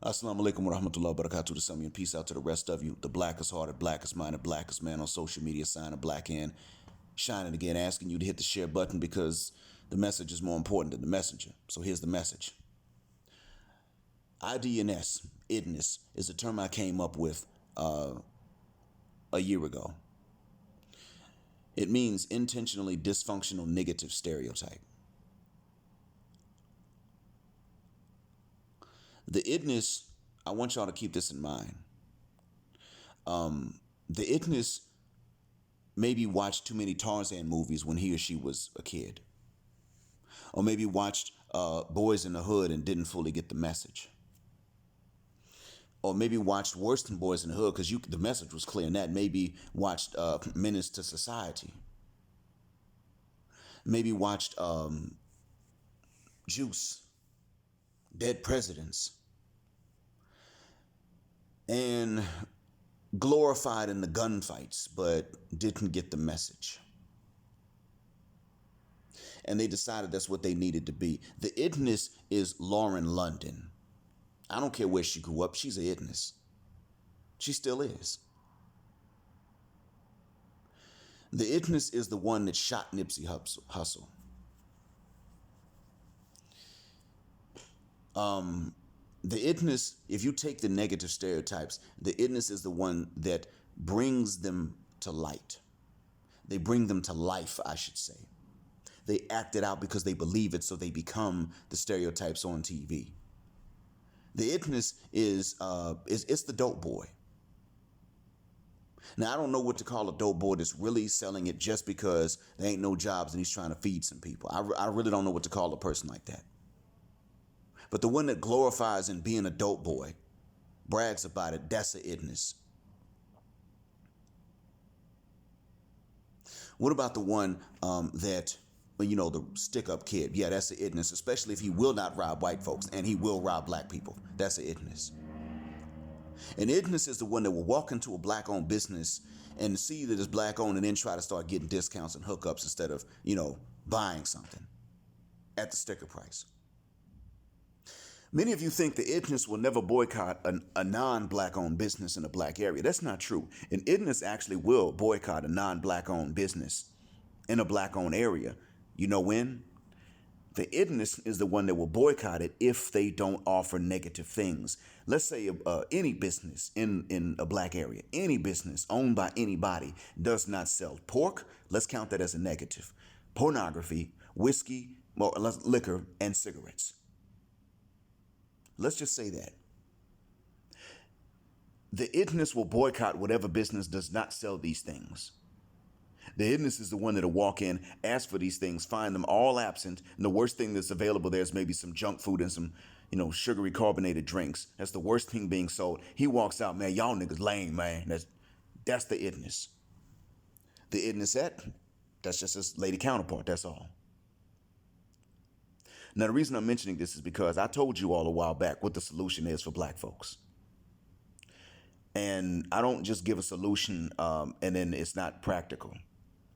Assalamu alaikum wa rahmatullahi wa barakatuh to some of you, and peace out to the rest of you. The blackest hearted, blackest minded, blackest man on social media, sign a black in, shining again, asking you to hit the share button because the message is more important than the messenger. So here's the message. IDNS, is a term I came up with a year ago. It means intentionally dysfunctional negative stereotype. The IDNS, I want y'all to keep this in mind. The IDNS maybe watched too many Tarzan movies when he or she was a kid. Or maybe watched Boys in the Hood and didn't fully get the message. Or maybe watched worse than Boys in the Hood because the message was clear in that. Maybe watched Menace to Society. Maybe watched Juice, Dead Presidents, and glorified in the gunfights, but didn't get the message. And they decided that's what they needed to be. The IDNS is Lauren London. I don't care where she grew up. She's a IDNS. She still is. The IDNS is the one that shot Nipsey Hussle. The IDNS, if you take the negative stereotypes, the IDNS is the one that brings them to light. They bring them to life, I should say. They act it out because they believe it, so they become the stereotypes on TV. The IDNS is the dope boy. Now, I don't know what to call a dope boy that's really selling it just because there ain't no jobs and he's trying to feed some people. I really don't know what to call a person like that. But the one that glorifies in being a dope boy, brags about it, that's a IDNS. What about the one that, the stick-up kid? Yeah, that's a IDNS, especially if he will not rob white folks and he will rob black people. That's a IDNS. An IDNS is the one that will walk into a black-owned business and see that it's black-owned and then try to start getting discounts and hookups instead of, buying something at the sticker price. Many of you think the IDNS will never boycott a non-black-owned business in a black area. That's not true. An IDNS actually will boycott a non-black-owned business in a black-owned area. You know when? The IDNS is the one that will boycott it if they don't offer negative things. Let's say any business in a black area, any business owned by anybody does not sell pork. Let's count that as a negative. Pornography, whiskey, liquor, and cigarettes. Let's just say that. The IDNS will boycott whatever business does not sell these things. The IDNS is the one that'll walk in, ask for these things, find them all absent, and the worst thing that's available there is maybe some junk food and some, sugary carbonated drinks. That's the worst thing being sold. He walks out, man, y'all niggas lame, man. That's the IDNS. The IDNS that's just his lady counterpart, that's all. Now, the reason I'm mentioning this is because I told you all a while back what the solution is for black folks. And I don't just give a solution and then it's not practical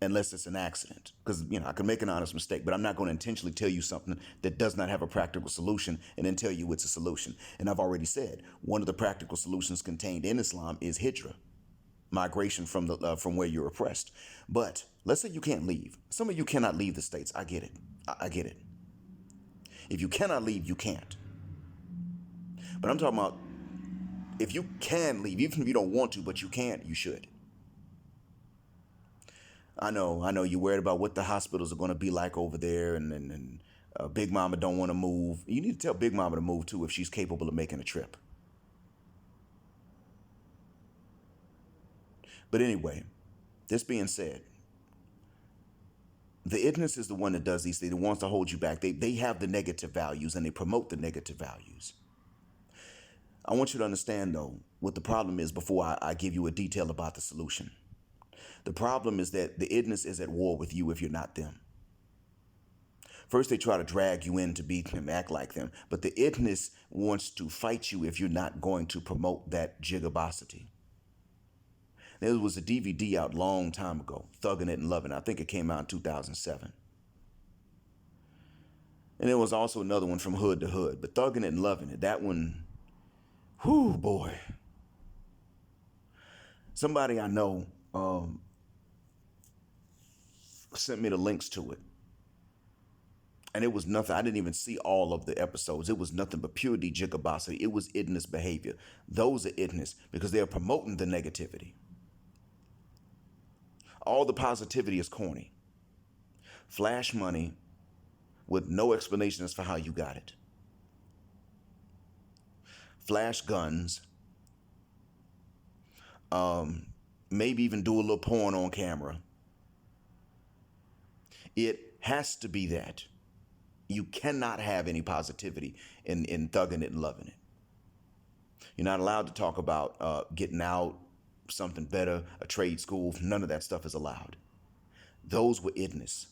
unless it's an accident. Because, I can make an honest mistake, but I'm not going to intentionally tell you something that does not have a practical solution and then tell you it's a solution. And I've already said one of the practical solutions contained in Islam is hijrah, migration from where you're oppressed. But let's say you can't leave. Some of you cannot leave the States. I get it. I get it. If you cannot leave, you can't. But I'm talking about if you can leave, even if you don't want to, but you can't, you should. I know you're worried about what the hospitals are going to be like over there and Big Mama don't want to move. You need to tell Big Mama to move too if she's capable of making a trip. But anyway, this being said, the IDNS is the one that does these things. It wants to hold you back. They have the negative values and they promote the negative values. I want you to understand, though, what the problem is before I give you a detail about the solution. The problem is that the IDNS is at war with you if you're not them. First, they try to drag you in to be them, act like them. But the IDNS wants to fight you if you're not going to promote that jigabosity. There was a DVD out a long time ago, Thuggin' It and Lovin' It. I think it came out in 2007. And there was also another one from Hood to Hood. But Thuggin' It and Lovin' It, that one Whew, boy. Somebody I know sent me the links to it. And it was nothing. I didn't even see all of the episodes. It was nothing but pure dejigabosity. It was IDNS behavior. Those are IDNS because they're promoting the negativity. All the positivity is corny. Flash money with no explanation as for how you got it. Flash guns. Maybe even do a little porn on camera. It has to be that. You cannot have any positivity in thugging it and loving it. You're not allowed to talk about getting out, something better, a trade school. None of that stuff is allowed. Those were IDNS.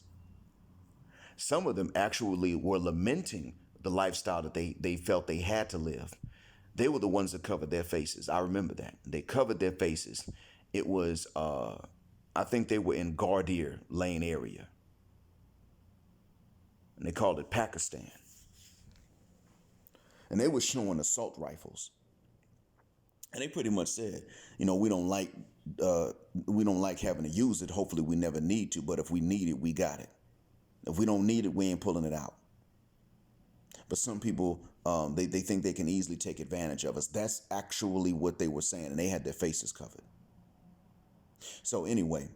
Some of them actually were lamenting the lifestyle that they felt they had to live. They were the ones that covered their faces. I remember that. They covered their faces. It was, I think they were in Gardere Lane area. And they called it Pakistan. And they were showing assault rifles. And they pretty much said, we don't like having to use it. Hopefully we never need to, but if we need it, we got it. If we don't need it, we ain't pulling it out. But some people, they think they can easily take advantage of us. That's actually what they were saying, and they had their faces covered. So anyway,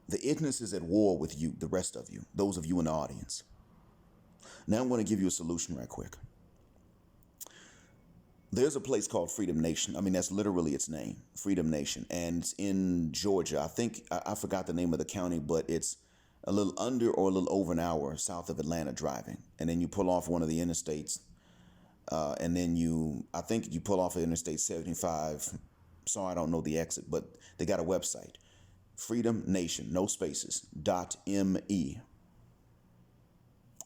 the IDNS is at war with you, the rest of you, those of you in the audience. Now I'm going to give you a solution right quick. There's a place called Freedom Nation. I mean, that's literally its name, Freedom Nation. And it's in Georgia. I think, I forgot the name of the county, but it's a little under or a little over an hour south of Atlanta driving. And then you pull off one of the interstates. And then I think you pull off of Interstate 75. Sorry, I don't know the exit, but they got a website. Freedom Nation, no spaces, .me.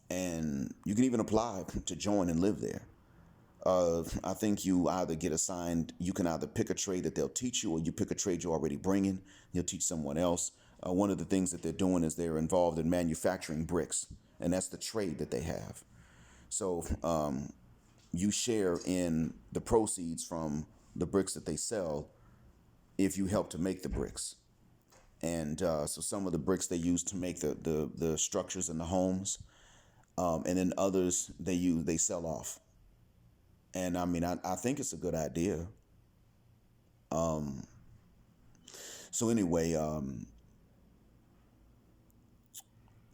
And you can even apply to join and live there. I think you either get assigned, you can either pick a trade that they'll teach you, or you pick a trade you're already bringing. You'll teach someone else. One of the things that they're doing is they're involved in manufacturing bricks, and that's the trade that they have. So you share in the proceeds from the bricks that they sell if you help to make the bricks. And so some of the bricks they use to make the structures in the homes, and then others they sell off. And I mean, I think it's a good idea. So anyway,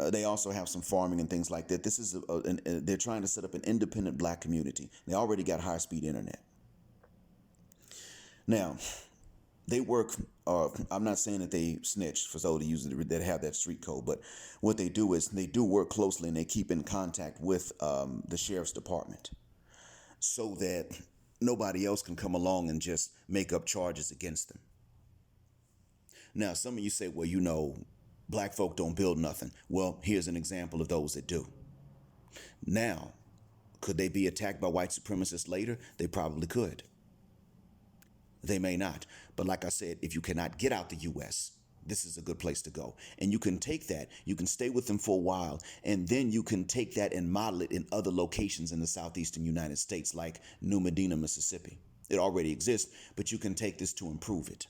they also have some farming and things like that. This is they're trying to set up an independent black community. They already got high-speed internet. Now, they work. I'm not saying that they snitch for those that have that street code, but what they do is they do work closely and they keep in contact with the sheriff's department, so that nobody else can come along and just make up charges against them. Now, some of you say, well, black folk don't build nothing. Well, here's an example of those that do. Now, could they be attacked by white supremacists later? They probably could. They may not. But like I said, if you cannot get out the U.S., this is a good place to go. And you can take that, you can stay with them for a while, and then you can take that and model it in other locations in the southeastern United States, like New Medina, Mississippi. It already exists, but you can take this to improve it,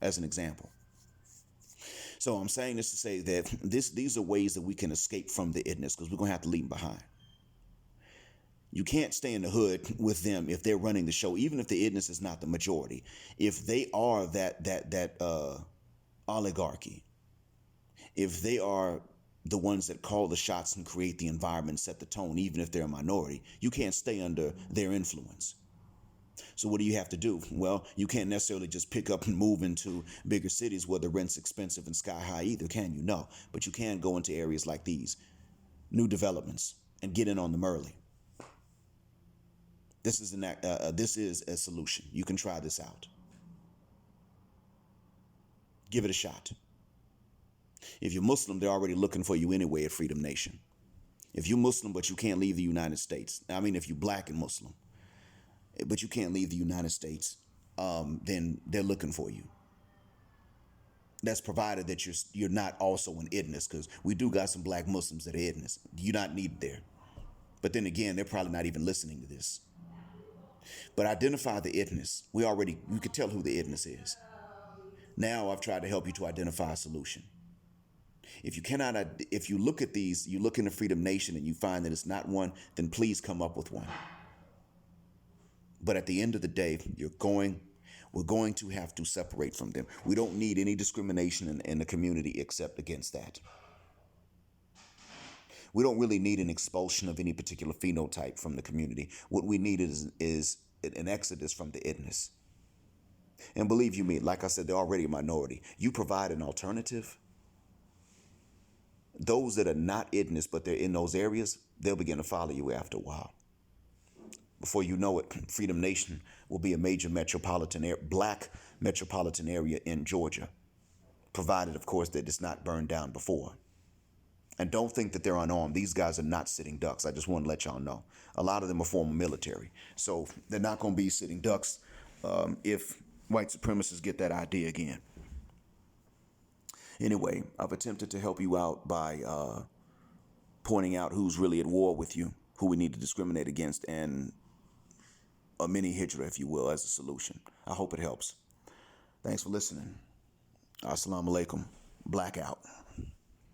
as an example. So I'm saying this to say that these are ways that we can escape from the IDNS, because we're going to have to leave them behind. You can't stay in the hood with them if they're running the show, even if the IDNS is not the majority. If they are that oligarchy, if they are the ones that call the shots and create the environment, set the tone, even if they're a minority, you can't stay under their influence. So what do you have to do? Well, you can't necessarily just pick up and move into bigger cities where the rent's expensive and sky high either, can you? No, but you can go into areas like these, new developments, and get in on them early. This is a solution. You can try this out. Give it a shot. If you're Muslim, they're already looking for you anyway at Freedom Nation. If you're Muslim but you can't leave the United States, I mean, if you're black and Muslim, but you can't leave the United States, then they're looking for you. That's provided that you're not also an IDNS, because we do got some black Muslims that are IDNS. You're not needed there. But then again, they're probably not even listening to this. But identify the IDNS. You could tell who the IDNS is. Now I've tried to help you to identify a solution. If you look at these, you look in the Freedom Nation and you find that it's not one, then please come up with one. But at the end of the day, we're going to have to separate from them. We don't need any discrimination in the community except against that. We don't really need an expulsion of any particular phenotype from the community. What we need is an exodus from the IDNS. And believe you me, like I said, they're already a minority. You provide an alternative. Those that are not IDNS, but they're in those areas, they'll begin to follow you after a while. Before you know it, Freedom Nation will be a major black metropolitan area in Georgia, provided, of course, that it's not burned down before. And don't think that they're unarmed. These guys are not sitting ducks. I just want to let y'all know. A lot of them are former military. So they're not going to be sitting ducks if white supremacists get that idea again. Anyway, I've attempted to help you out by pointing out who's really at war with you, who we need to discriminate against, and a mini hijra, if you will, as a solution. I hope it helps. Thanks for listening. Assalamu alaikum. Blackout.